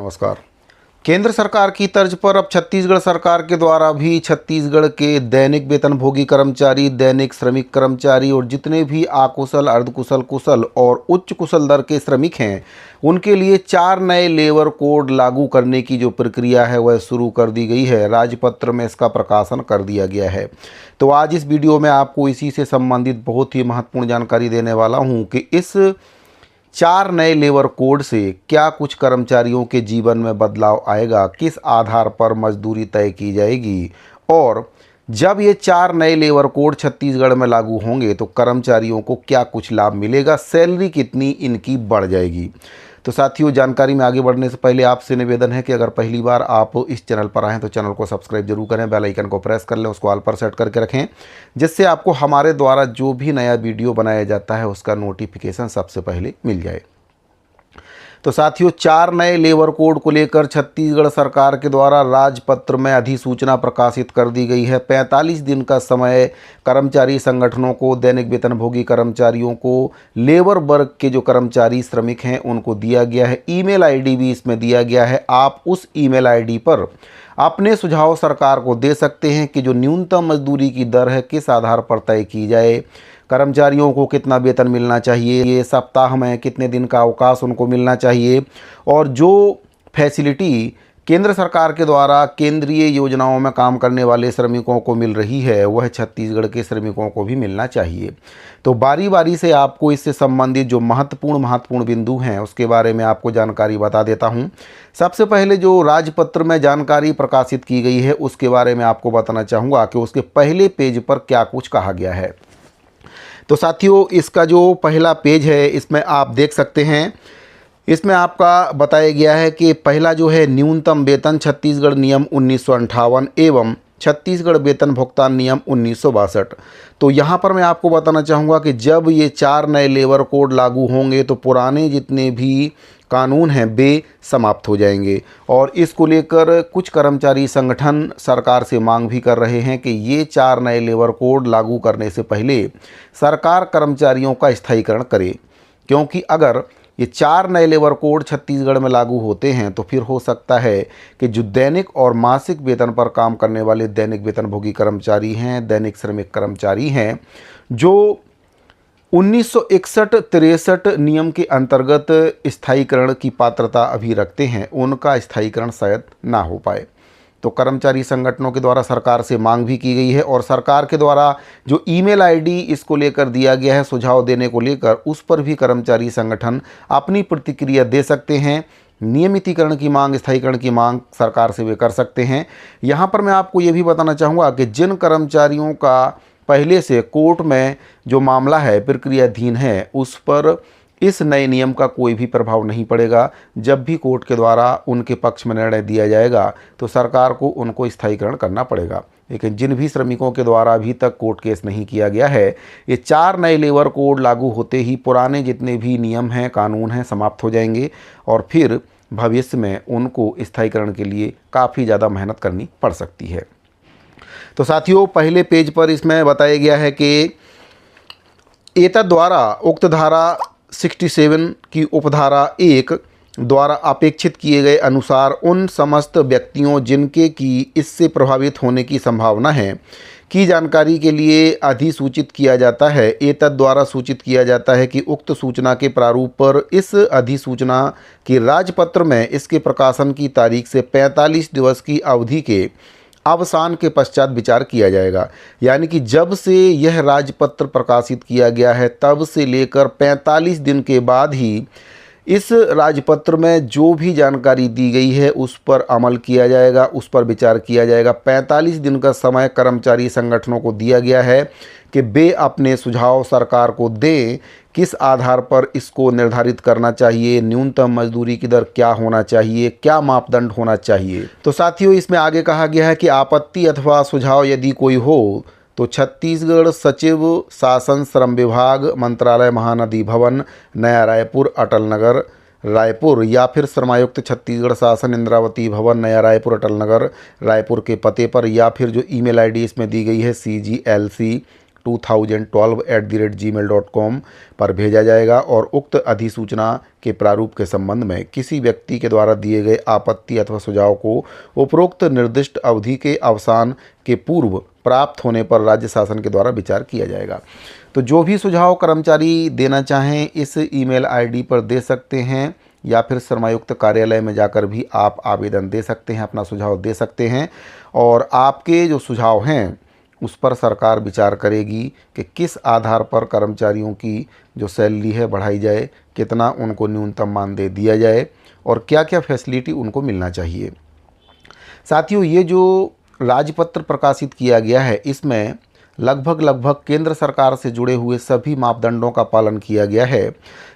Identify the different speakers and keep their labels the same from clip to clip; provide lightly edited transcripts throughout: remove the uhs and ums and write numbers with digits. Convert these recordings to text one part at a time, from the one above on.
Speaker 1: नमस्कार। केंद्र सरकार की तर्ज पर अब छत्तीसगढ़ सरकार के द्वारा भी छत्तीसगढ़ के दैनिक वेतनभोगी कर्मचारी, दैनिक श्रमिक कर्मचारी और जितने भी अकुशल, अर्धकुशल, कुशल और उच्च कुशल दर के श्रमिक हैं, उनके लिए 4 नए लेबर कोड लागू करने की जो प्रक्रिया है वह शुरू कर दी गई है। राजपत्र में इसका प्रकाशन कर दिया गया है। तो आज इस वीडियो में आपको इसी से संबंधित बहुत ही महत्वपूर्ण जानकारी देने वाला हूँ कि इस 4 नए लेबर कोड से क्या कुछ कर्मचारियों के जीवन में बदलाव आएगा, किस आधार पर मजदूरी तय की जाएगी और जब ये 4 नए लेबर कोड छत्तीसगढ़ में लागू होंगे तो कर्मचारियों को क्या कुछ लाभ मिलेगा, सैलरी कितनी इनकी बढ़ जाएगी। तो साथियों, जानकारी में आगे बढ़ने से पहले आपसे निवेदन है कि अगर पहली बार आप इस चैनल पर आएँ तो चैनल को सब्सक्राइब जरूर करें, बेल आइकन को प्रेस कर लें, उसको ऑल पर सेट करके रखें, जिससे आपको हमारे द्वारा जो भी नया वीडियो बनाया जाता है उसका नोटिफिकेशन सबसे पहले मिल जाए। तो साथियों, 4 नए लेबर कोड को लेकर छत्तीसगढ़ सरकार के द्वारा राजपत्र में अधिसूचना प्रकाशित कर दी गई है। 45 दिन का समय कर्मचारी संगठनों को, दैनिक वेतनभोगी कर्मचारियों को, लेबर वर्ग के जो कर्मचारी श्रमिक हैं उनको दिया गया है। ईमेल आईडी भी इसमें दिया गया है। आप उस ईमेल आईडी पर अपने सुझाव सरकार को दे सकते हैं कि जो न्यूनतम मजदूरी की दर है किस आधार पर तय की जाए, कर्मचारियों को कितना वेतन मिलना चाहिए, ये सप्ताह में कितने दिन का अवकाश उनको मिलना चाहिए और जो फैसिलिटी केंद्र सरकार के द्वारा केंद्रीय योजनाओं में काम करने वाले श्रमिकों को मिल रही है वह छत्तीसगढ़ के श्रमिकों को भी मिलना चाहिए। तो बारी बारी से आपको इससे संबंधित जो महत्वपूर्ण बिंदु हैं उसके बारे में आपको जानकारी बता देता हूं। सबसे पहले जो राजपत्र में जानकारी प्रकाशित की गई है उसके बारे में आपको बताना चाहूँगा कि उसके पहले पेज पर क्या कुछ कहा गया है। तो साथियों, इसका जो पहला पेज है इसमें आप देख सकते हैं, इसमें आपका बताया गया है कि पहला जो है न्यूनतम वेतन छत्तीसगढ़ नियम 1958 एवं छत्तीसगढ़ वेतन भुगतान नियम 1962। तो यहाँ पर मैं आपको बताना चाहूँगा कि जब ये 4 नए लेबर कोड लागू होंगे तो पुराने जितने भी कानून हैं वे समाप्त हो जाएंगे और इसको लेकर कुछ कर्मचारी संगठन सरकार से मांग भी कर रहे हैं कि ये 4 नए लेबर कोड लागू करने से पहले सरकार कर्मचारियों का स्थायीकरण करे, क्योंकि अगर ये 4 नए लेबर कोड छत्तीसगढ़ में लागू होते हैं तो फिर हो सकता है कि जो दैनिक और मासिक वेतन पर काम करने वाले दैनिक वेतनभोगी कर्मचारी हैं, दैनिक श्रमिक कर्मचारी हैं, जो 1961-63 नियम के अंतर्गत स्थायीकरण की पात्रता अभी रखते हैं, उनका स्थायीकरण शायद ना हो पाए। तो कर्मचारी संगठनों के द्वारा सरकार से मांग भी की गई है और सरकार के द्वारा जो ईमेल आईडी इसको लेकर दिया गया है सुझाव देने को लेकर, उस पर भी कर्मचारी संगठन अपनी प्रतिक्रिया दे सकते हैं। नियमितीकरण की मांग, स्थायीकरण की मांग सरकार से वे कर सकते हैं। यहाँ पर मैं आपको ये भी बताना चाहूँगा कि जिन कर्मचारियों का पहले से कोर्ट में जो मामला है प्रक्रियाधीन है, उस पर इस नए नियम का कोई भी प्रभाव नहीं पड़ेगा। जब भी कोर्ट के द्वारा उनके पक्ष में निर्णय दिया जाएगा तो सरकार को उनको स्थायीकरण करना पड़ेगा। लेकिन जिन भी श्रमिकों के द्वारा अभी तक कोर्ट केस नहीं किया गया है, ये 4 नए लेबर कोड लागू होते ही पुराने जितने भी नियम हैं, कानून हैं, समाप्त हो जाएंगे और फिर भविष्य में उनको स्थायीकरण के लिए काफ़ी ज़्यादा मेहनत करनी पड़ सकती है। तो साथियों, पहले पेज पर इसमें बताया गया है कि एतद् द्वारा उक्त धारा 67 की उपधारा 1 द्वारा अपेक्षित किए गए अनुसार उन समस्त व्यक्तियों जिनके की इससे प्रभावित होने की संभावना है की जानकारी के लिए अधिसूचित किया जाता है। एतद् द्वारा सूचित किया जाता है कि उक्त सूचना के प्रारूप पर इस अधिसूचना के राजपत्र में इसके प्रकाशन की तारीख से 45 दिवस की अवधि के अवसान के पश्चात विचार किया जाएगा। यानी कि जब से यह राजपत्र प्रकाशित किया गया है तब से लेकर 45 दिन के बाद ही इस राजपत्र में जो भी जानकारी दी गई है उस पर अमल किया जाएगा, उस पर विचार किया जाएगा। 45 दिन का समय कर्मचारी संगठनों को दिया गया है कि वे अपने सुझाव सरकार को दें, किस आधार पर इसको निर्धारित करना चाहिए, न्यूनतम मजदूरी की दर क्या होना चाहिए, क्या मापदंड होना चाहिए। तो साथियों, इसमें आगे कहा गया है कि आपत्ति अथवा सुझाव यदि कोई हो तो छत्तीसगढ़ सचिव शासन श्रम विभाग मंत्रालय महानदी भवन नया रायपुर अटल नगर रायपुर या फिर श्रमायुक्त छत्तीसगढ़ शासन इंद्रावती भवन नया रायपुर अटल नगर रायपुर के पते पर या फिर जो ईमेल आईडी इसमें दी गई है CGLC 2012@gmail.com पर भेजा जाएगा और उक्त अधिसूचना के प्रारूप के संबंध में किसी व्यक्ति के द्वारा दिए गए आपत्ति अथवा सुझाव को उपरोक्त निर्दिष्ट अवधि के अवसान के पूर्व प्राप्त होने पर राज्य शासन के द्वारा विचार किया जाएगा। तो जो भी सुझाव कर्मचारी देना चाहें इस ईमेल आईडी पर दे सकते हैं या फिर श्रमायुक्त कार्यालय में जाकर भी आप आवेदन दे सकते हैं, अपना सुझाव दे सकते हैं और आपके जो सुझाव हैं उस पर सरकार विचार करेगी कि किस आधार पर कर्मचारियों की जो सैलरी है बढ़ाई जाए, कितना उनको न्यूनतम मानदेय दिया जाए और क्या क्या फैसिलिटी उनको मिलना चाहिए। साथियों, ये जो राजपत्र प्रकाशित किया गया है इसमें लगभग केंद्र सरकार से जुड़े हुए सभी मापदंडों का पालन किया गया है,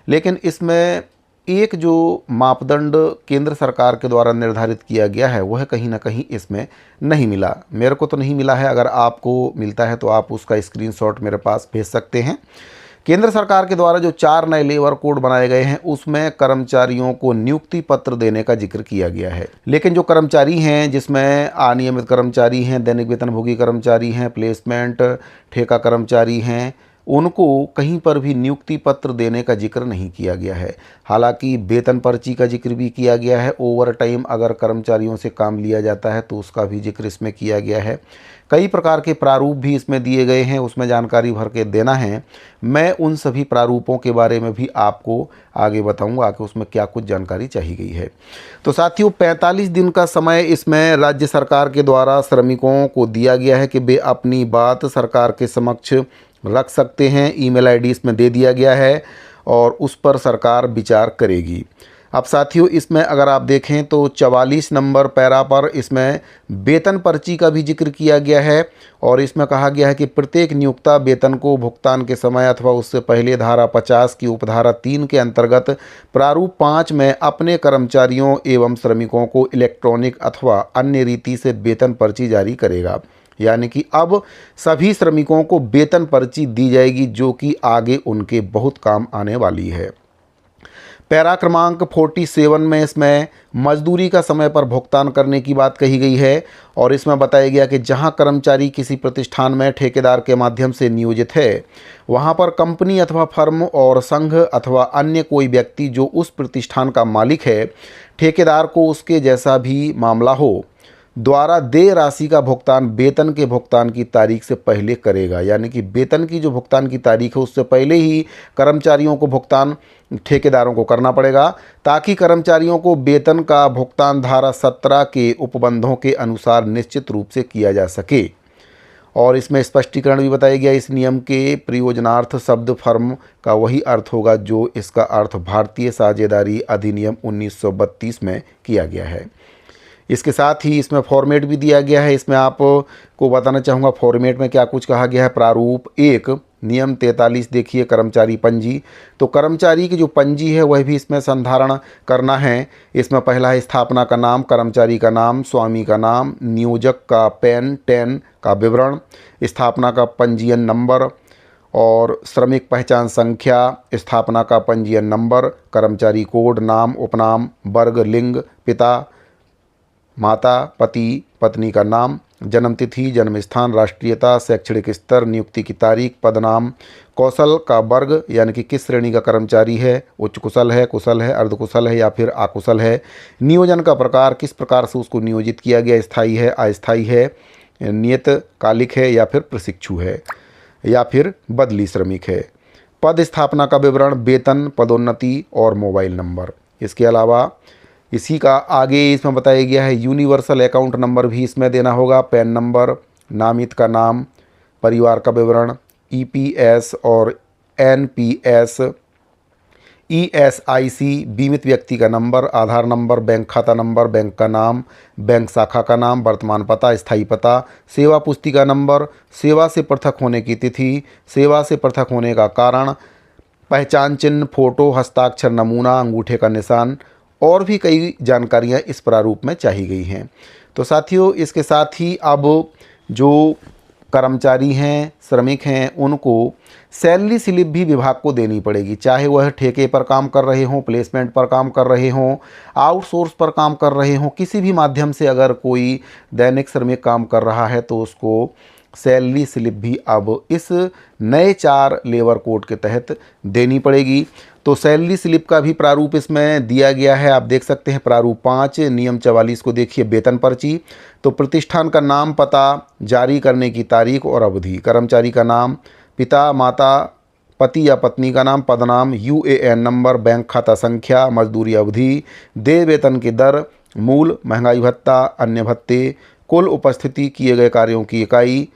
Speaker 1: लेकिन इसमें एक जो मापदंड केंद्र सरकार के द्वारा निर्धारित किया गया है वह कहीं ना कहीं इसमें नहीं मिला। मेरे को तो नहीं मिला है, अगर आपको मिलता है तो आप उसका स्क्रीनशॉट मेरे पास भेज सकते हैं। केंद्र सरकार के द्वारा जो 4 नए लेबर कोड बनाए गए हैं उसमें कर्मचारियों को नियुक्ति पत्र देने का जिक्र किया गया है, लेकिन जो कर्मचारी हैं जिसमें अनियमित कर्मचारी हैं, दैनिक वेतनभोगी कर्मचारी हैं, प्लेसमेंट ठेका कर्मचारी हैं, उनको कहीं पर भी नियुक्ति पत्र देने का जिक्र नहीं किया गया है। हालांकि वेतन पर्ची का जिक्र भी किया गया है, ओवर टाइम अगर कर्मचारियों से काम लिया जाता है तो उसका भी जिक्र इसमें किया गया है। कई प्रकार के प्रारूप भी इसमें दिए गए हैं, उसमें जानकारी भर के देना है। मैं उन सभी प्रारूपों के बारे में भी आपको आगे बताऊंगा कि उसमें क्या कुछ जानकारी चाहिए गई है। तो साथियों, 45 दिन का समय इसमें राज्य सरकार के द्वारा श्रमिकों को दिया गया है कि वे अपनी बात सरकार के समक्ष रख सकते हैं। ईमेल आईडी इसमें दे दिया गया है और उस पर सरकार विचार करेगी। अब साथियों, इसमें अगर आप देखें तो 44 नंबर पैरा पर इसमें वेतन पर्ची का भी जिक्र किया गया है और इसमें कहा गया है कि प्रत्येक नियोक्ता वेतन को भुगतान के समय अथवा उससे पहले धारा 50 की उपधारा 3 के अंतर्गत प्रारूप 5 में अपने कर्मचारियों एवं श्रमिकों को इलेक्ट्रॉनिक अथवा अन्य रीति से वेतन पर्ची जारी करेगा। यानी कि अब सभी श्रमिकों को वेतन पर्ची दी जाएगी जो कि आगे उनके बहुत काम आने वाली है। पैरा क्रमांक 47 में इसमें मजदूरी का समय पर भुगतान करने की बात कही गई है और इसमें बताया गया कि जहां कर्मचारी किसी प्रतिष्ठान में ठेकेदार के माध्यम से नियोजित है वहां पर कंपनी अथवा फर्म और संघ अथवा अन्य कोई व्यक्ति जो उस प्रतिष्ठान का मालिक है, ठेकेदार को उसके जैसा भी मामला हो, द्वारा देय राशि का भुगतान वेतन के भुगतान की तारीख से पहले करेगा। यानी कि वेतन की जो भुगतान की तारीख है उससे पहले ही कर्मचारियों को भुगतान ठेकेदारों को करना पड़ेगा, ताकि कर्मचारियों को वेतन का भुगतान धारा 17 के उपबंधों के अनुसार निश्चित रूप से किया जा सके। और इसमें स्पष्टीकरण भी बताया गया, इस नियम के प्रयोजनार्थ शब्द फर्म का वही अर्थ होगा जो इसका अर्थ भारतीय साझेदारी अधिनियम 1932 में किया गया है। इसके साथ ही इसमें फॉर्मेट भी दिया गया है। इसमें आपको बताना चाहूँगा फॉर्मेट में क्या कुछ कहा गया है। प्रारूप 1 नियम 43 देखिए, कर्मचारी पंजी। तो कर्मचारी की जो पंजी है वह भी इसमें संधारण करना है। इसमें पहला है स्थापना का नाम, कर्मचारी का नाम, स्वामी का नाम, नियोजक का पैन का विवरण, स्थापना का पंजीयन नंबर और श्रमिक पहचान संख्या, स्थापना का पंजीयन नंबर, कर्मचारी कोड, नाम, उपनाम, वर्ग, लिंग, पिता माता, पति पत्नी का नाम, जन्म तिथि, जन्म स्थान, राष्ट्रीयता, शैक्षणिक स्तर, नियुक्ति की तारीख, पदनाम, कौशल का वर्ग यानी कि किस श्रेणी का कर्मचारी है, उच्च कुशल है, अर्धकुशल है या फिर अकुशल है, नियोजन का प्रकार, किस प्रकार से उसको नियोजित किया गया, स्थायी है, अस्थायी है, नियत कालिक है या फिर प्रशिक्षु है या फिर बदली श्रमिक है, पद स्थापना का विवरण, वेतन, पदोन्नति और मोबाइल नंबर। इसके अलावा इसी का आगे इसमें बताया गया है यूनिवर्सल अकाउंट नंबर भी इसमें देना होगा, पैन नंबर, नामित का नाम, परिवार का विवरण, ईपीएस और एनपीएस, ईएसआईसी, बीमित व्यक्ति का नंबर, आधार नंबर, बैंक खाता नंबर, बैंक का नाम, बैंक शाखा का नाम, वर्तमान पता, स्थायी पता, सेवा पुस्तिका नंबर, सेवा से पृथक होने की तिथि, सेवा से पृथक होने का कारण, पहचान चिन्ह, फोटो, हस्ताक्षर नमूना, अंगूठे का निशान और भी कई जानकारियां इस प्रारूप में चाहिए गई हैं। तो साथियों, इसके साथ ही अब जो कर्मचारी हैं, श्रमिक हैं, उनको सैलरी स्लिप भी विभाग को देनी पड़ेगी, चाहे वह ठेके पर काम कर रहे हों, प्लेसमेंट पर काम कर रहे हों, आउटसोर्स पर काम कर रहे हों, किसी भी माध्यम से अगर कोई दैनिक श्रमिक काम कर रहा है तो उसको सैलरी स्लिप भी अब इस नए 4 लेबर कोड के तहत देनी पड़ेगी। तो सैलरी स्लिप का भी प्रारूप इसमें दिया गया है, आप देख सकते हैं प्रारूप 5 नियम 44 को देखिए, वेतन पर्ची। तो प्रतिष्ठान का नाम, पता, जारी करने की तारीख और अवधि, कर्मचारी का नाम, पिता माता पति या पत्नी का नाम, पदनाम, यूएएन नंबर, बैंक खाता संख्या, मजदूरी अवधि, देय वेतन की दर, मूल, महंगाई भत्ता, अन्य भत्ते, कुल उपस्थिति, किए गए कार्यों की इकाई,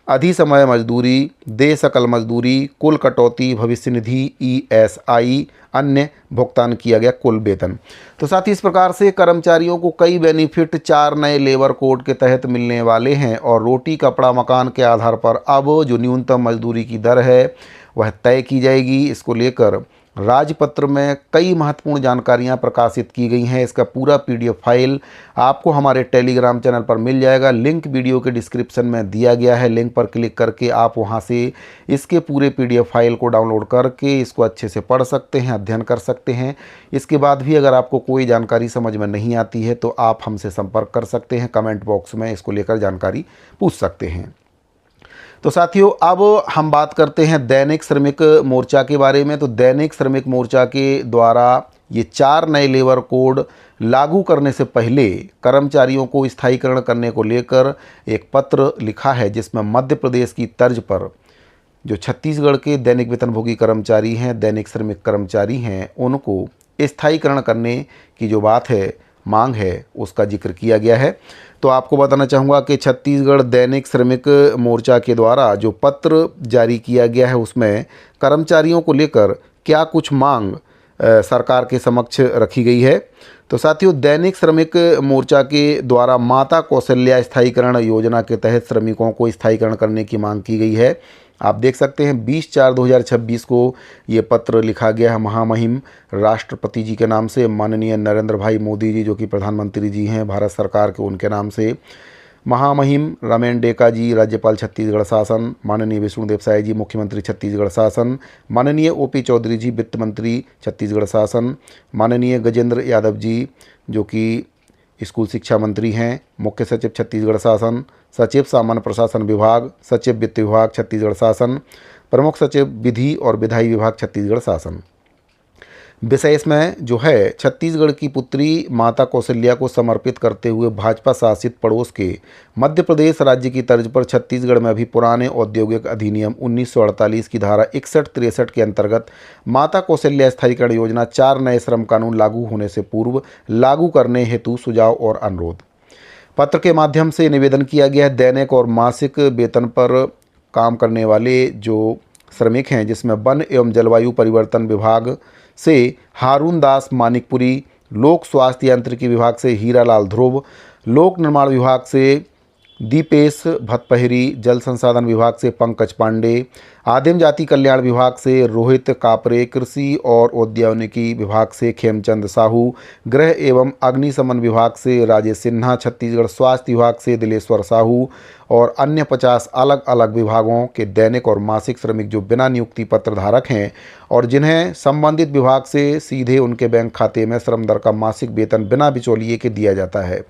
Speaker 1: अधि समय मजदूरी, देय सकल मजदूरी, कुल कटौती, भविष्य निधि, ईएसआई, अन्य भुगतान किया गया कुल वेतन। तो साथ ही इस प्रकार से कर्मचारियों को कई बेनिफिट 4 नए लेबर कोड के तहत मिलने वाले हैं और रोटी कपड़ा मकान के आधार पर अब जो न्यूनतम मजदूरी की दर है वह तय की जाएगी। इसको लेकर राजपत्र में कई महत्वपूर्ण जानकारियां प्रकाशित की गई हैं। इसका पूरा पीडीएफ फाइल आपको हमारे टेलीग्राम चैनल पर मिल जाएगा, लिंक वीडियो के डिस्क्रिप्शन में दिया गया है। लिंक पर क्लिक करके आप वहां से इसके पूरे पीडीएफ फाइल को डाउनलोड करके इसको अच्छे से पढ़ सकते हैं, अध्ययन कर सकते हैं। इसके बाद भी अगर आपको कोई जानकारी समझ में नहीं आती है तो आप हमसे संपर्क कर सकते हैं, कमेंट बॉक्स में इसको लेकर जानकारी पूछ सकते हैं। तो साथियों, अब हम बात करते हैं दैनिक श्रमिक मोर्चा के बारे में। तो दैनिक श्रमिक मोर्चा के द्वारा ये 4 नए लेबर कोड लागू करने से पहले कर्मचारियों को स्थायीकरण करने को लेकर एक पत्र लिखा है, जिसमें मध्य प्रदेश की तर्ज पर जो छत्तीसगढ़ के दैनिक वेतनभोगी कर्मचारी हैं, दैनिक श्रमिक कर्मचारी हैं, उनको स्थायीकरण करने की जो बात है, मांग है, उसका जिक्र किया गया है। तो आपको बताना चाहूँगा कि छत्तीसगढ़ दैनिक श्रमिक मोर्चा के द्वारा जो पत्र जारी किया गया है उसमें कर्मचारियों को लेकर क्या कुछ मांग सरकार के समक्ष रखी गई है। तो साथियों, दैनिक श्रमिक मोर्चा के द्वारा माता कौशल्या स्थायीकरण योजना के तहत श्रमिकों को स्थायीकरण करने की मांग की गई है। आप देख सकते हैं 20/4/2026 को ये पत्र लिखा गया है महामहिम राष्ट्रपति जी के नाम से, माननीय नरेंद्र भाई मोदी जी जो कि प्रधानमंत्री जी हैं भारत सरकार के, उनके नाम से, महामहिम रमेन डेका जी राज्यपाल छत्तीसगढ़ शासन, माननीय विष्णुदेव साय जी मुख्यमंत्री छत्तीसगढ़ शासन, माननीय ओपी चौधरी जी वित्त मंत्री छत्तीसगढ़ शासन, माननीय गजेंद्र यादव जी जो कि स्कूल शिक्षा मंत्री हैं, मुख्य सचिव छत्तीसगढ़ शासन, सचिव सामान्य प्रशासन विभाग, सचिव वित्त विभाग छत्तीसगढ़ शासन, प्रमुख सचिव विधि और विधायी विभाग छत्तीसगढ़ शासन। विषय इसमें जो है छत्तीसगढ़ की पुत्री माता कौशल्या को समर्पित करते हुए भाजपा शासित पड़ोस के मध्य प्रदेश राज्य की तर्ज पर छत्तीसगढ़ में भी पुराने औद्योगिक अधिनियम 1948 की धारा 61-63 के अंतर्गत माता कौशल्या स्थायीकरण योजना 4 नए श्रम कानून लागू होने से पूर्व लागू करने हेतु सुझाव और अनुरोध पत्र के माध्यम से निवेदन किया गया है। दैनिक और मासिक वेतन पर काम करने वाले जो श्रमिक हैं, जिसमें वन एवं जलवायु परिवर्तन विभाग से हारून दास मानिकपुरी, लोक स्वास्थ्य यांत्रिकी विभाग से हीरालाल ध्रुव, लोक निर्माण विभाग से दीपेश भतपहरी, जल संसाधन विभाग से पंकज पांडे, आदिम जाति कल्याण विभाग से रोहित कापरे, कृषि और उद्यानिकी विभाग से खेमचंद साहू, गृह एवं अग्निशमन विभाग से राजेश सिन्हा, छत्तीसगढ़ स्वास्थ्य विभाग से दिलेश्वर साहू और अन्य 50 अलग अलग विभागों के दैनिक और मासिक श्रमिक जो बिना नियुक्ति पत्र धारक हैं और जिन्हें संबंधित विभाग से सीधे उनके बैंक खाते में श्रम दर का मासिक वेतन बिना बिचौलिए के दिया जाता है,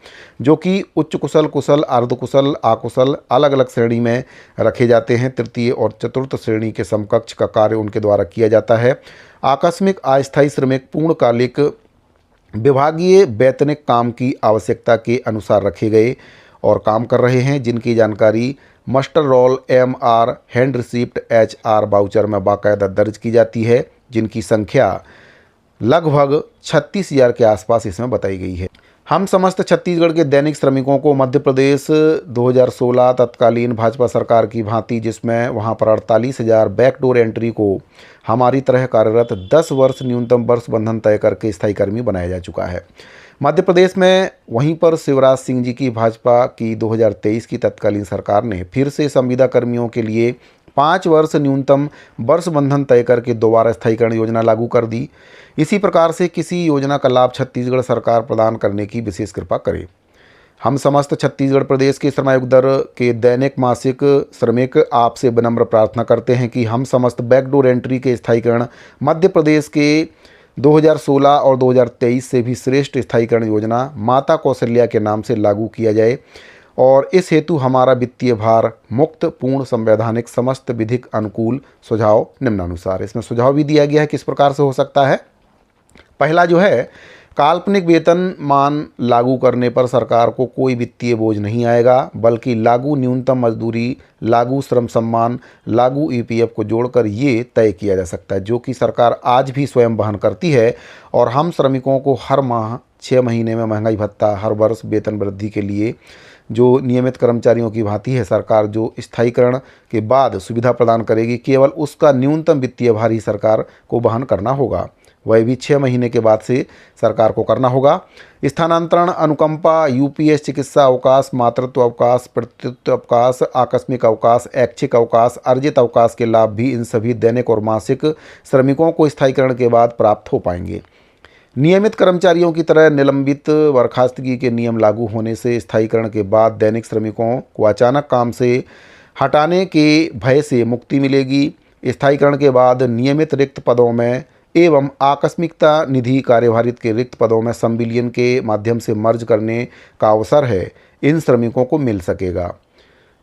Speaker 1: जो कि उच्च कुशल, कुशल, अर्धकुशल, आकुशल अलग अलग श्रेणी में रखे जाते हैं। तृतीय और चतुर्थ श्रेणी के समकक्ष का कार्य उनके द्वारा किया जाता है। आकस्मिक अस्थायी श्रमिक पूर्णकालिक विभागीय वैतनिक काम की आवश्यकता के अनुसार रखे गए और काम कर रहे हैं, जिनकी जानकारी muster roll MR hand receipt HR voucher में बाकायदा दर्ज की जाती है, जिनकी संख्या लगभग 36,000 के आसपास इसमें बताई गई है। हम समस्त छत्तीसगढ़ के दैनिक श्रमिकों को मध्य प्रदेश 2016 तत्कालीन भाजपा सरकार की भांति, जिसमें वहां पर 48,000 बैकडोर एंट्री को हमारी तरह कार्यरत 10 वर्ष न्यूनतम वर्ष बंधन तय करके स्थायी कर्मी बनाया जा चुका है। मध्य प्रदेश में वहीं पर शिवराज सिंह जी की भाजपा की 2023 की तत्कालीन सरकार ने फिर से संविदा कर्मियों के लिए 5 वर्ष न्यूनतम वर्ष बंधन तय करके दोबारा स्थायीकरण योजना लागू कर दी। इसी प्रकार से किसी योजना का लाभ छत्तीसगढ़ सरकार प्रदान करने की विशेष कृपा करे। हम समस्त छत्तीसगढ़ प्रदेश के श्रमायुक्त दर के दैनिक मासिक श्रमिक आपसे विनम्र प्रार्थना करते हैं कि हम समस्त बैकडोर एंट्री के स्थायीकरण मध्य प्रदेश के 2016 और 2023 से भी श्रेष्ठ स्थायीकरण योजना माता कौशल्या के नाम से लागू किया जाए और इस हेतु हमारा वित्तीय भार मुक्त पूर्ण संवैधानिक समस्त विधिक अनुकूल सुझाव निम्नानुसार। इसमें सुझाव भी दिया गया है किस प्रकार से हो सकता है। पहला जो है, काल्पनिक वेतन मान लागू करने पर सरकार को कोई वित्तीय बोझ नहीं आएगा, बल्कि लागू न्यूनतम मजदूरी, लागू श्रम सम्मान, लागू ईपीएफ को जोड़कर ये तय किया जा सकता है, जो कि सरकार आज भी स्वयं वहन करती है। और हम श्रमिकों को हर माह 6 महीने में महंगाई भत्ता, हर वर्ष वेतन वृद्धि के लिए जो नियमित कर्मचारियों की भांति है सरकार जो स्थायीकरण के बाद सुविधा प्रदान करेगी, केवल उसका न्यूनतम वित्तीय भार ही सरकार को वहन करना होगा, वह भी 6 महीने के बाद से सरकार को करना होगा। स्थानांतरण, अनुकंपा, यूपीएस, चिकित्सा अवकाश, मातृत्व अवकाश, पितृत्व अवकाश, आकस्मिक अवकाश, ऐच्छिक अवकाश, अर्जित अवकाश के लाभ भी इन सभी दैनिक और मासिक श्रमिकों को स्थायीकरण के बाद प्राप्त हो पाएंगे। नियमित कर्मचारियों की तरह निलंबित बर्खास्तगी के नियम लागू होने से स्थायीकरण के बाद दैनिक श्रमिकों को अचानक काम से हटाने के भय से मुक्ति मिलेगी। स्थायीकरण के बाद नियमित रिक्त पदों में एवं आकस्मिकता निधि कार्यभारित के रिक्त पदों में संविलियन के माध्यम से मर्ज करने का अवसर है इन श्रमिकों को मिल सकेगा।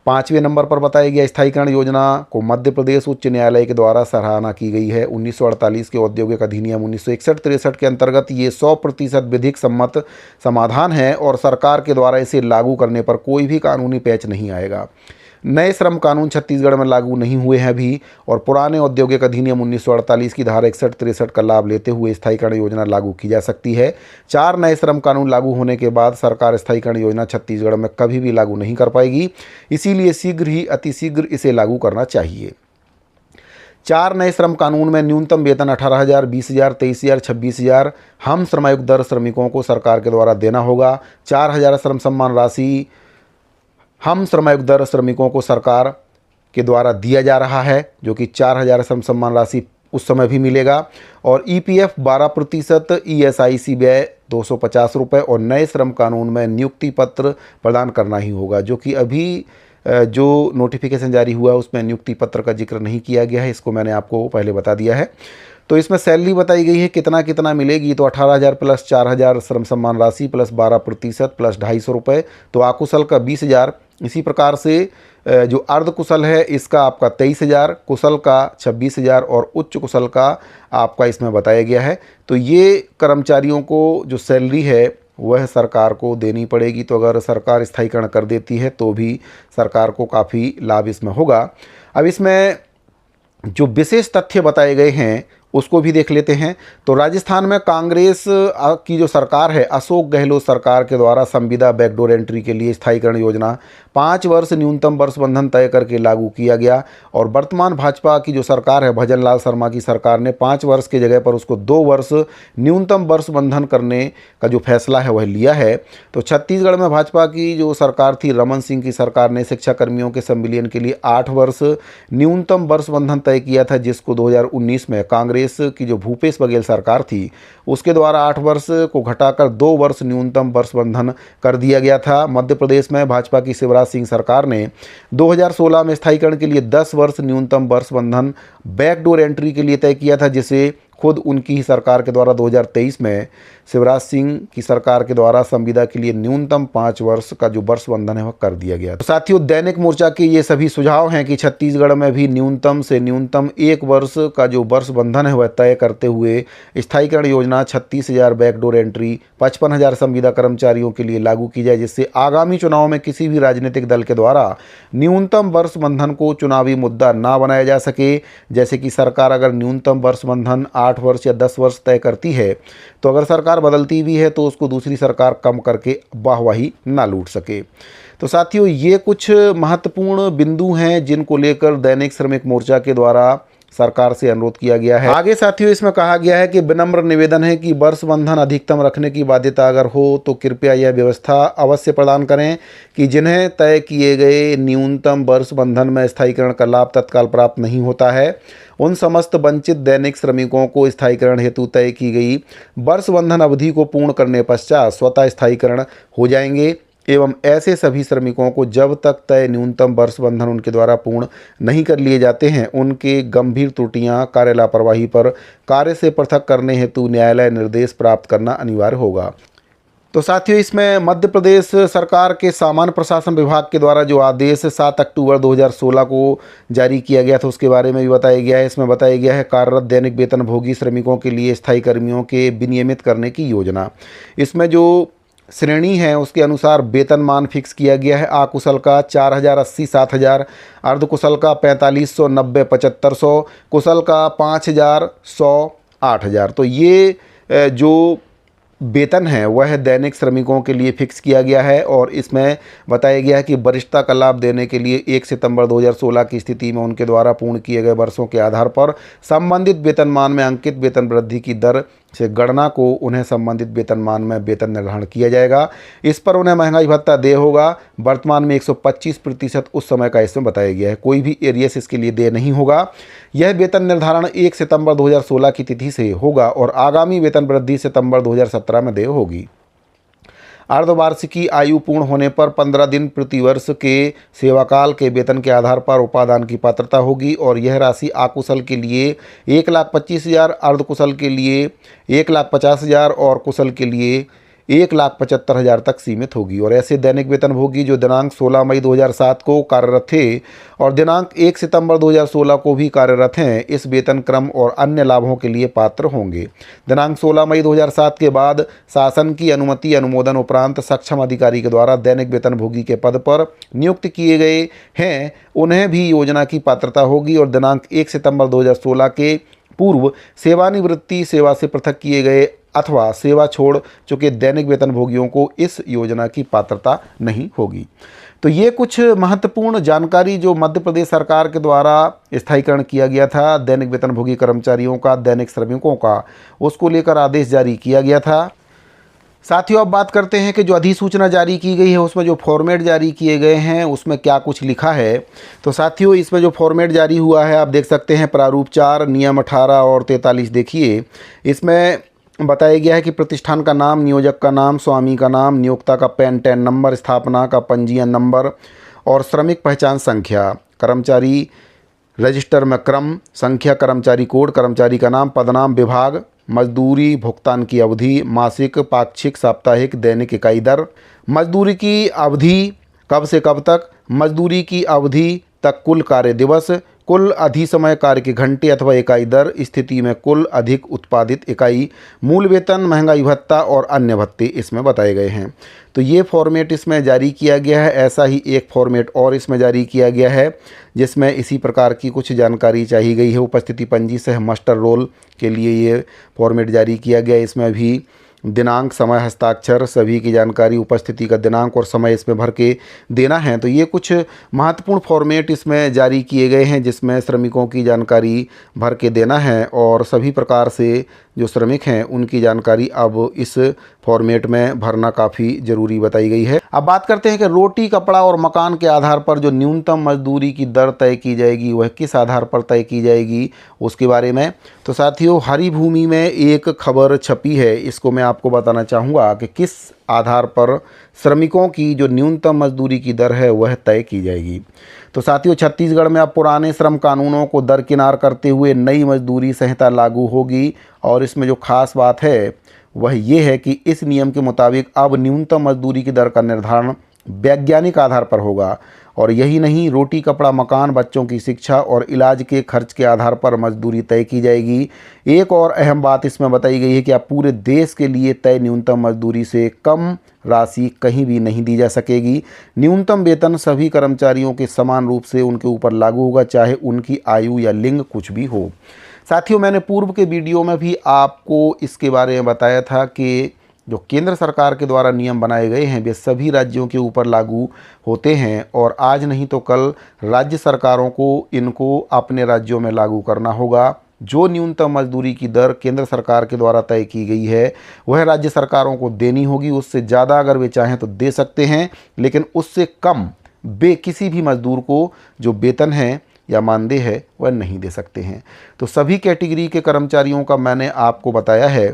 Speaker 1: 5वें नंबर पर बताया गया स्थायीकरण योजना को मध्य प्रदेश उच्च न्यायालय के द्वारा सराहना की गई है। 1948 के औद्योगिक अधिनियम 1961-63 के अंतर्गत ये 100% विधिक सम्मत समाधान है और सरकार के द्वारा इसे लागू करने पर कोई भी कानूनी पैच नहीं आएगा। नए श्रम कानून छत्तीसगढ़ में लागू नहीं हुए हैं अभी, और पुराने औद्योगिक अधिनियम 1948 की धारा 61-63 का लाभ लेते हुए स्थायीकरण योजना लागू की जा सकती है। 4 नए श्रम कानून लागू होने के बाद सरकार स्थायीकरण योजना छत्तीसगढ़ में कभी भी लागू नहीं कर पाएगी, इसीलिए शीघ्र ही अतिशीघ्र इसे लागू करना चाहिए। 4 नए श्रम कानून में न्यूनतम वेतन 18,000, 20,000, 23,000, 26,000 हम श्रमायुक्त दर श्रमिकों को सरकार के द्वारा देना होगा। 4,000 श्रम सम्मान राशि हम श्रमायुक्त दर श्रमिकों को सरकार के द्वारा दिया जा रहा है, जो कि 4,000 श्रम सम्मान राशि उस समय भी मिलेगा। और ईपीएफ 12%, ईएसआईसी व्यय 250 रुपये और नए श्रम कानून में नियुक्ति पत्र प्रदान करना ही होगा, जो कि अभी जो नोटिफिकेशन जारी हुआ है उसमें नियुक्ति पत्र का जिक्र नहीं किया गया है, इसको मैंने आपको पहले बता दिया है। तो इसमें सैलरी बताई गई है कितना कितना मिलेगी, तो 18,000 प्लस 4,000 श्रम सम्मान राशि प्लस 12% प्लस 250 रुपये, तो अकुशल का 20,000। इसी प्रकार से जो अर्धकुशल है इसका आपका 23,000, कुशल का 26,000 और उच्च कुशल का आपका इसमें बताया गया है। तो ये कर्मचारियों को जो सैलरी है वह सरकार को देनी पड़ेगी। तो अगर सरकार स्थायीकरण कर देती है तो भी सरकार को काफ़ी लाभ इसमें होगा। अब इसमें जो विशेष तथ्य बताए गए हैं उसको भी देख लेते हैं। तो राजस्थान में कांग्रेस की जो सरकार है, अशोक गहलोत सरकार के द्वारा संविदा बैकडोर एंट्री के लिए स्थायीकरण योजना 5 वर्ष न्यूनतम वर्ष बंधन तय करके लागू किया गया। और वर्तमान भाजपा की जो सरकार है, भजन लाल शर्मा की सरकार ने 5 वर्ष की जगह पर उसको 2 वर्ष न्यूनतम वर्ष बंधन करने का जो फैसला है वह लिया है। तो छत्तीसगढ़ में भाजपा की जो सरकार थी, रमन सिंह की सरकार ने शिक्षा कर्मियों के संविलियन के लिए 8 वर्ष न्यूनतम वर्ष बंधन तय किया था, जिसको 2019 में कांग्रेस की जो भूपेश बघेल सरकार थी उसके द्वारा 8 वर्ष को घटाकर 2 वर्ष न्यूनतम वर्ष बंधन कर दिया गया था। मध्य प्रदेश में भाजपा की शिवराज सिंह सरकार ने 2016 में स्थायीकरण के लिए 10 वर्ष न्यूनतम वर्ष बंधन बैकडोर एंट्री के लिए तय किया था, जिसे खुद उनकी ही सरकार के द्वारा 2023 में शिवराज सिंह की सरकार के द्वारा संविदा के लिए न्यूनतम 5 वर्ष का जो वर्ष बंधन है वह कर दिया गया। तो साथियों, दैनिक मोर्चा के ये सभी सुझाव हैं कि छत्तीसगढ़ में भी न्यूनतम से न्यूनतम 1 वर्ष का जो वर्ष बंधन है वह तय करते हुए स्थायीकरण योजना 36,000 बैकडोर एंट्री 55,000 संविदा कर्मचारियों के लिए लागू की जाए, जिससे आगामी चुनाव में किसी भी राजनीतिक दल के द्वारा न्यूनतम वर्ष बंधन को चुनावी मुद्दा ना बनाया जा सके। जैसे कि सरकार अगर न्यूनतम वर्ष बंधन 8 वर्ष या 10 वर्ष तय करती है, तो अगर सरकार बदलती भी है तो उसको दूसरी सरकार कम करके वाहवाही ना लूट सके। तो साथियों, ये कुछ महत्वपूर्ण बिंदु हैं जिनको लेकर दैनिक श्रमिक मोर्चा के द्वारा सरकार से अनुरोध किया गया है। आगे साथियों इसमें कहा गया है कि विनम्र निवेदन है कि वर्ष बंधन अधिकतम रखने की बाध्यता अगर हो तो कृपया यह व्यवस्था अवश्य प्रदान करें कि जिन्हें तय किए गए न्यूनतम वर्ष बंधन में स्थायीकरण का लाभ तत्काल प्राप्त नहीं होता है, उन समस्त वंचित दैनिक श्रमिकों को स्थायीकरण हेतु तय की गई वर्ष बंधन अवधि को पूर्ण करने पश्चात स्वतः स्थायीकरण हो जाएंगे। एवं ऐसे सभी श्रमिकों को जब तक तय न्यूनतम वर्ष बंधन उनके द्वारा पूर्ण नहीं कर लिए जाते हैं, उनके गंभीर त्रुटियां, कार्य लापरवाही पर कार्य से पृथक करने हेतु न्यायालय निर्देश प्राप्त करना अनिवार्य होगा। तो साथियों, इसमें मध्य प्रदेश सरकार के सामान्य प्रशासन विभाग के द्वारा जो आदेश 7 अक्टूबर 2016 को जारी किया गया था उसके बारे में भी बताया गया है। इसमें बताया गया है कार्यरत दैनिक वेतनभोगी श्रमिकों के लिए स्थायी कर्मियों के विनियमित करने की योजना। इसमें जो श्रेणी है उसके अनुसार वेतनमान फिक्स किया गया है। अकुशल का 4080 7000, अर्धकुशल का 4590 7500, कुशल का 5100 8000। तो ये जो वेतन है वह दैनिक श्रमिकों के लिए फिक्स किया गया है और इसमें बताया गया है कि वरिष्ठता का लाभ देने के लिए 1 सितंबर 2016 की स्थिति में उनके द्वारा पूर्ण किए गए वर्षों के आधार पर संबंधित वेतनमान में अंकित वेतन वृद्धि की दर से गणना को उन्हें संबंधित वेतनमान में वेतन निर्धारण किया जाएगा। इस पर उन्हें महंगाई भत्ता देय होगा। वर्तमान में 125% उस समय का इसमें बताया गया है। कोई भी एरियस इसके लिए देय नहीं होगा। यह वेतन निर्धारण 1 सितंबर 2016 की तिथि से होगा और आगामी वेतन वृद्धि सितंबर 2017 में देय होगी। अर्धवार्षिकी आयु पूर्ण होने पर 15 दिन प्रतिवर्ष के सेवाकाल के वेतन के आधार पर उपादान की पात्रता होगी और यह राशि अकुशल के लिए 1,25,000, अर्धकुशल के लिए 1,50,000 और कुशल के लिए 1,75,000 तक सीमित होगी। और ऐसे दैनिक वेतनभोगी जो दिनांक 16 मई 2007 को कार्यरत थे और दिनांक 1 सितंबर 2016 को भी कार्यरत हैं, इस वेतन क्रम और अन्य लाभों के लिए पात्र होंगे। दिनांक 16 मई 2007 के बाद शासन की अनुमति अनुमोदन उपरांत सक्षम अधिकारी के द्वारा दैनिक वेतनभोगी के पद पर नियुक्त किए गए हैं, उन्हें भी योजना की पात्रता होगी। और दिनांक 1 सितंबर 2016 के पूर्व सेवानिवृत्ति, सेवा से पृथक किए गए अथवा सेवा छोड़ चुके दैनिक वेतनभोगियों को इस योजना की पात्रता नहीं होगी। तो ये कुछ महत्वपूर्ण जानकारी जो मध्य प्रदेश सरकार के द्वारा स्थायीकरण किया गया था दैनिक वेतनभोगी कर्मचारियों का, दैनिक श्रमिकों का, उसको लेकर आदेश जारी किया गया था। साथियों, अब बात करते हैं कि जो अधिसूचना जारी की गई है उसमें जो फॉर्मेट जारी किए गए हैं उसमें क्या कुछ लिखा है। तो साथियों, इसमें जो फॉर्मेट जारी हुआ है आप देख सकते हैं, प्रारूप 4 नियम 18 और 43 देखिए। इसमें बताया गया है कि प्रतिष्ठान का नाम, नियोजक का नाम, स्वामी का नाम, नियोक्ता का पैन नंबर, स्थापना का पंजीयन नंबर और श्रमिक पहचान संख्या, कर्मचारी रजिस्टर में क्रम, संख्या, कर्मचारी कोड, कर्मचारी का नाम, पदनाम, विभाग, मजदूरी भुगतान की अवधि, मासिक, पाक्षिक, साप्ताहिक, दैनिक इकाई दर, मजदूरी की अवधि कब से कब तक, मजदूरी की अवधि तक कुल कार्य दिवस, कुल अधिसमय कार्य के घंटे अथवा इकाई दर, स्थिति में कुल अधिक उत्पादित इकाई, मूल वेतन, महंगाई भत्ता और अन्य भत्ते इसमें बताए गए हैं। तो ये फॉर्मेट इसमें जारी किया गया है। ऐसा ही एक फॉर्मेट और इसमें जारी किया गया है जिसमें इसी प्रकार की कुछ जानकारी चाहिए गई है। उपस्थिति पंजी सह मास्टर रोल के लिए ये फॉर्मेट जारी किया गया। इसमें भी दिनांक, समय, हस्ताक्षर सभी की जानकारी, उपस्थिति का दिनांक और समय इसमें भर के देना है। तो ये कुछ महत्वपूर्ण फॉर्मेट इसमें जारी किए गए हैं जिसमें श्रमिकों की जानकारी भर के देना है और सभी प्रकार से जो श्रमिक हैं उनकी जानकारी अब इस फॉर्मेट में भरना काफ़ी ज़रूरी बताई गई है। अब बात करते हैं कि रोटी, कपड़ा और मकान के आधार पर जो न्यूनतम मजदूरी की दर तय की जाएगी वह किस आधार पर तय की जाएगी उसके बारे में। तो साथियों, हरी भूमि में एक खबर छपी है, इसको मैं आपको बताना चाहूँगा कि किस आधार पर श्रमिकों की जो न्यूनतम मजदूरी की दर है वह तय की जाएगी। तो साथियों, छत्तीसगढ़ में अब पुराने श्रम कानूनों को दरकिनार करते हुए नई मजदूरी संहिता लागू होगी और इसमें जो खास बात है वह ये है कि इस नियम के मुताबिक अब न्यूनतम मजदूरी की दर का निर्धारण वैज्ञानिक आधार पर होगा और यही नहीं, रोटी, कपड़ा, मकान, बच्चों की शिक्षा और इलाज के खर्च के आधार पर मजदूरी तय की जाएगी। एक और अहम बात इसमें बताई गई है कि अब पूरे देश के लिए तय न्यूनतम मजदूरी से कम राशि कहीं भी नहीं दी जा सकेगी। न्यूनतम वेतन सभी कर्मचारियों के समान रूप से उनके ऊपर लागू होगा, चाहे उनकी आयु या लिंग कुछ भी हो। साथियों, मैंने पूर्व के वीडियो में भी आपको इसके बारे में बताया था कि जो केंद्र सरकार के द्वारा नियम बनाए गए हैं वे सभी राज्यों के ऊपर लागू होते हैं और आज नहीं तो कल राज्य सरकारों को इनको अपने राज्यों में लागू करना होगा। जो न्यूनतम मजदूरी की दर केंद्र सरकार के द्वारा तय की गई है वह राज्य सरकारों को देनी होगी। उससे ज़्यादा अगर वे चाहें तो दे सकते हैं, लेकिन उससे कम वे किसी भी मजदूर को जो वेतन है या मानदेय है वह नहीं दे सकते हैं। तो सभी कैटेगरी के कर्मचारियों का मैंने आपको बताया है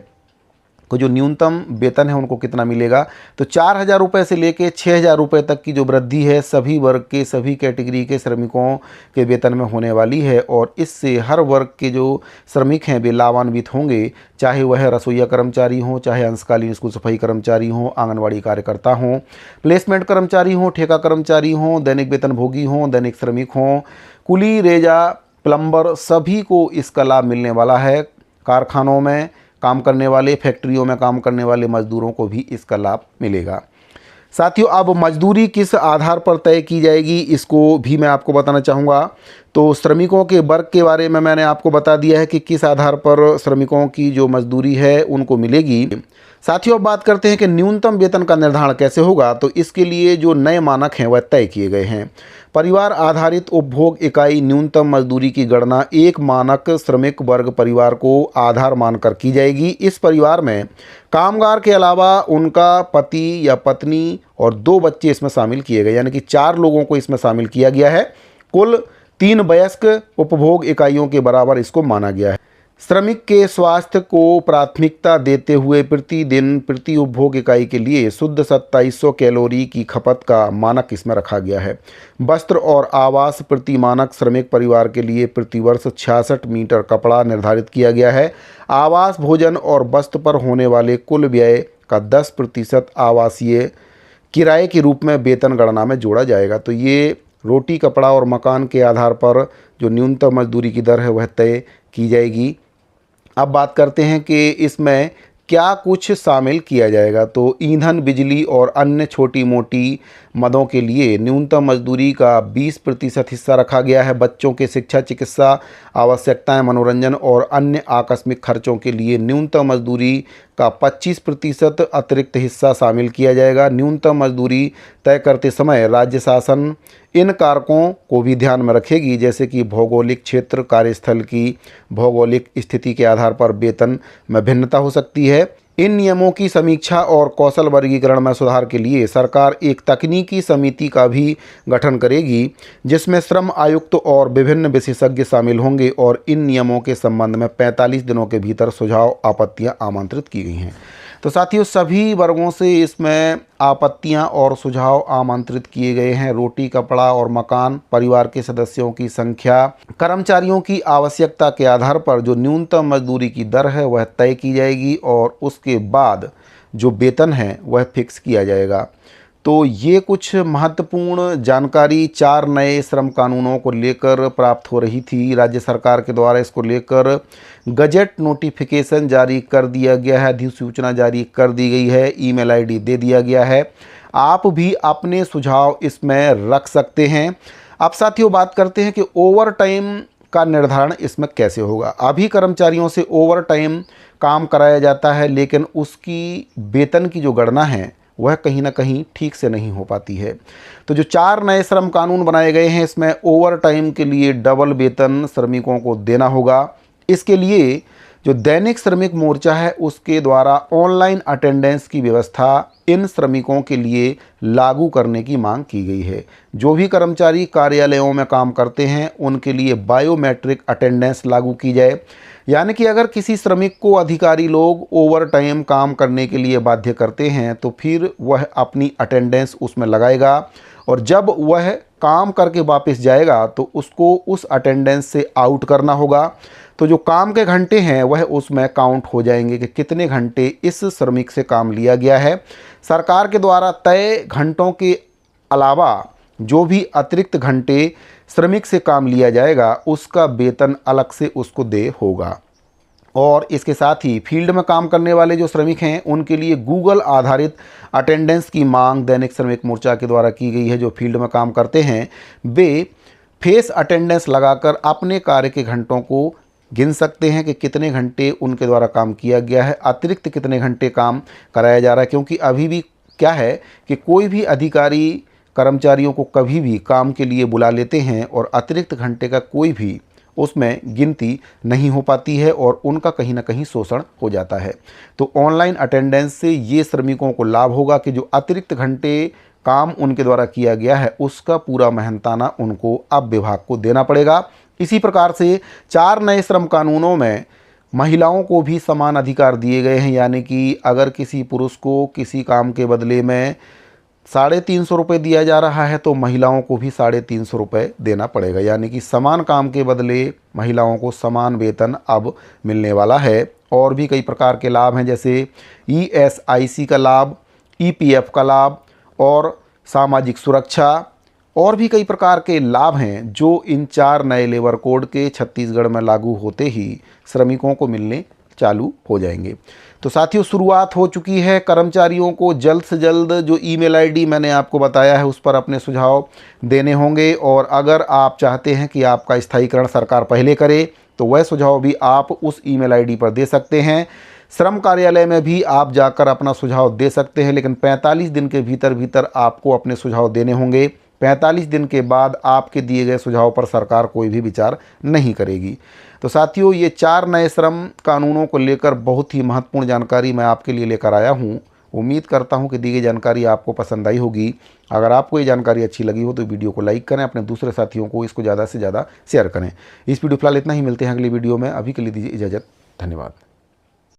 Speaker 1: को जो न्यूनतम वेतन है उनको कितना मिलेगा। तो 4,000 रुपये से लेके 6,000 रुपये तक की जो वृद्धि है सभी वर्ग के, सभी कैटेगरी के श्रमिकों के वेतन में होने वाली है और इससे हर वर्ग के जो श्रमिक हैं वे लाभान्वित होंगे, चाहे वह रसोईया कर्मचारी हों, चाहे अंशकालीन स्कूल सफाई कर्मचारी हों, आंगनवाड़ी कार्यकर्ता हों, प्लेसमेंट कर्मचारी हों, ठेका कर्मचारी हों, दैनिक वेतनभोगी हों, दैनिक श्रमिक हों, कुली, रेजा, प्लम्बर, सभी को इसका लाभ मिलने वाला है। कारखानों में काम करने वाले, फैक्ट्रियों में काम करने वाले मजदूरों को भी इसका लाभ मिलेगा। साथियों, अब मजदूरी किस आधार पर तय की जाएगी इसको भी मैं आपको बताना चाहूँगा। तो श्रमिकों के वर्ग के बारे में मैंने आपको बता दिया है कि किस आधार पर श्रमिकों की जो मजदूरी है उनको मिलेगी। साथियों, अब बात करते हैं कि न्यूनतम वेतन का निर्धारण कैसे होगा। तो इसके लिए जो नए मानक हैं वह तय किए गए हैं। परिवार आधारित उपभोग इकाई न्यूनतम मजदूरी की गणना एक मानक श्रमिक वर्ग परिवार को आधार मानकर की जाएगी। इस परिवार में कामगार के अलावा उनका पति या पत्नी और 2 बच्चे इसमें शामिल किए गए, यानी कि 4 लोगों को इसमें शामिल किया गया है। कुल 3 वयस्क उपभोग इकाइयों के बराबर इसको माना गया है। श्रमिक के स्वास्थ्य को प्राथमिकता देते हुए प्रतिदिन प्रति उपभोग इकाई के लिए शुद्ध 2700 कैलोरी की खपत का मानक इसमें रखा गया है। वस्त्र और आवास प्रति मानक श्रमिक परिवार के लिए प्रतिवर्ष 66 मीटर कपड़ा निर्धारित किया गया है। आवास, भोजन और वस्त्र पर होने वाले कुल व्यय का 10% आवासीय किराए के रूप में वेतन गणना में जोड़ा जाएगा। तो ये रोटी, कपड़ा और मकान के आधार पर जो न्यूनतम मजदूरी की दर है वह तय की जाएगी। अब बात करते हैं कि इसमें क्या कुछ शामिल किया जाएगा। तो ईंधन, बिजली और अन्य छोटी मोटी मदों के लिए न्यूनतम मजदूरी का 20% हिस्सा रखा गया है। बच्चों के शिक्षा, चिकित्सा आवश्यकताएं, मनोरंजन और अन्य आकस्मिक खर्चों के लिए न्यूनतम मजदूरी का 25% अतिरिक्त हिस्सा शामिल किया जाएगा। न्यूनतम मजदूरी तय करते समय राज्य शासन इन कारकों को भी ध्यान में रखेगी, जैसे कि भौगोलिक क्षेत्र, कार्यस्थल की भौगोलिक स्थिति के आधार पर वेतन में भिन्नता हो सकती है। इन नियमों की समीक्षा और कौशल वर्गीकरण में सुधार के लिए सरकार एक तकनीकी समिति का भी गठन करेगी, जिसमें श्रम आयुक्त और विभिन्न विशेषज्ञ शामिल होंगे और इन नियमों के संबंध में 45 दिनों के भीतर सुझाव, आपत्तियां आमंत्रित की गई हैं। तो साथियों, सभी वर्गों से इसमें आपत्तियां और सुझाव आमंत्रित किए गए हैं। रोटी, कपड़ा और मकान, परिवार के सदस्यों की संख्या, कर्मचारियों की आवश्यकता के आधार पर जो न्यूनतम मजदूरी की दर है वह तय की जाएगी और उसके बाद जो वेतन है वह फिक्स किया जाएगा। तो ये कुछ महत्वपूर्ण जानकारी 4 नए श्रम कानूनों को लेकर प्राप्त हो रही थी। राज्य सरकार के द्वारा इसको लेकर गजट नोटिफिकेशन जारी कर दिया गया है, अधिसूचना जारी कर दी गई है, ईमेल आईडी दे दिया गया है। आप भी अपने सुझाव इसमें रख सकते हैं। अब साथियों, बात करते हैं कि ओवर टाइम का निर्धारण इसमें कैसे होगा। अभी कर्मचारियों से ओवर टाइम काम कराया जाता है, लेकिन उसकी वेतन की जो गणना है वह कहीं ना कहीं ठीक से नहीं हो पाती है। तो जो 4 नए श्रम कानून बनाए गए हैं, इसमें ओवर टाइम के लिए डबल वेतन श्रमिकों को देना होगा। इसके लिए जो दैनिक श्रमिक मोर्चा है उसके द्वारा ऑनलाइन अटेंडेंस की व्यवस्था इन श्रमिकों के लिए लागू करने की मांग की गई है। जो भी कर्मचारी कार्यालयों में काम करते हैं उनके लिए बायोमेट्रिक अटेंडेंस लागू की जाए, यानी कि अगर किसी श्रमिक को अधिकारी लोग ओवर टाइम काम करने के लिए बाध्य करते हैं तो फिर वह अपनी अटेंडेंस उसमें लगाएगा और जब वह काम करके वापस जाएगा तो उसको उस अटेंडेंस से आउट करना होगा। तो जो काम के घंटे हैं वह उसमें काउंट हो जाएंगे कि कितने घंटे इस श्रमिक से काम लिया गया है। सरकार के द्वारा तय घंटों के अलावा जो भी अतिरिक्त घंटे श्रमिक से काम लिया जाएगा उसका वेतन अलग से उसको दे होगा। और इसके साथ ही फील्ड में काम करने वाले जो श्रमिक हैं उनके लिए गूगल आधारित अटेंडेंस की मांग दैनिक श्रमिक मोर्चा के द्वारा की गई है। जो फील्ड में काम करते हैं वे फेस अटेंडेंस लगाकर अपने कार्य के घंटों को गिन सकते हैं कि कितने घंटे उनके द्वारा काम किया गया है, अतिरिक्त कितने घंटे काम कराया जा रहा है। क्योंकि अभी भी क्या है कि कोई भी अधिकारी कर्मचारियों को कभी भी काम के लिए बुला लेते हैं और अतिरिक्त घंटे का कोई भी उसमें गिनती नहीं हो पाती है और उनका कहीं ना कहीं शोषण हो जाता है। तो ऑनलाइन अटेंडेंस से ये श्रमिकों को लाभ होगा कि जो अतिरिक्त घंटे काम उनके द्वारा किया गया है उसका पूरा मेहनताना उनको अब विभाग को देना पड़ेगा। इसी प्रकार से 4 नए श्रम कानूनों में महिलाओं को भी समान अधिकार दिए गए हैं, यानी कि अगर किसी पुरुष को किसी काम के बदले में 350 रुपये दिया जा रहा है तो महिलाओं को भी 350 रुपये देना पड़ेगा, यानी कि समान काम के बदले महिलाओं को समान वेतन अब मिलने वाला है। और भी कई प्रकार के लाभ हैं, जैसे ESIC का लाभ, EPF का लाभ और सामाजिक सुरक्षा, और भी कई प्रकार के लाभ हैं जो इन 4 नए लेबर कोड के छत्तीसगढ़ में लागू होते ही श्रमिकों को मिलने चालू हो जाएंगे। तो साथियों, शुरुआत हो चुकी है। कर्मचारियों को जल्द से जल्द जो ईमेल आईडी मैंने आपको बताया है उस पर अपने सुझाव देने होंगे, और अगर आप चाहते हैं कि आपका स्थायीकरण सरकार पहले करे तो वह सुझाव भी आप उस ईमेल आईडी पर दे सकते हैं। श्रम कार्यालय में भी आप जाकर अपना सुझाव दे सकते हैं, लेकिन 45 दिन के भीतर आपको अपने सुझाव देने होंगे। 45 दिन के बाद आपके दिए गए सुझाव पर सरकार कोई भी विचार नहीं करेगी। तो साथियों, ये 4 नए श्रम कानूनों को लेकर बहुत ही महत्वपूर्ण जानकारी मैं आपके लिए लेकर आया हूँ। उम्मीद करता हूँ कि दी गई जानकारी आपको पसंद आई होगी। अगर आपको ये जानकारी अच्छी लगी हो तो वीडियो को लाइक करें, अपने दूसरे साथियों को इसको ज़्यादा से ज़्यादा शेयर करें। इस वीडियो फिलहाल इतना ही, मिलते हैं अगली वीडियो में। अभी के लिए दीजिए इजाज़त, धन्यवाद।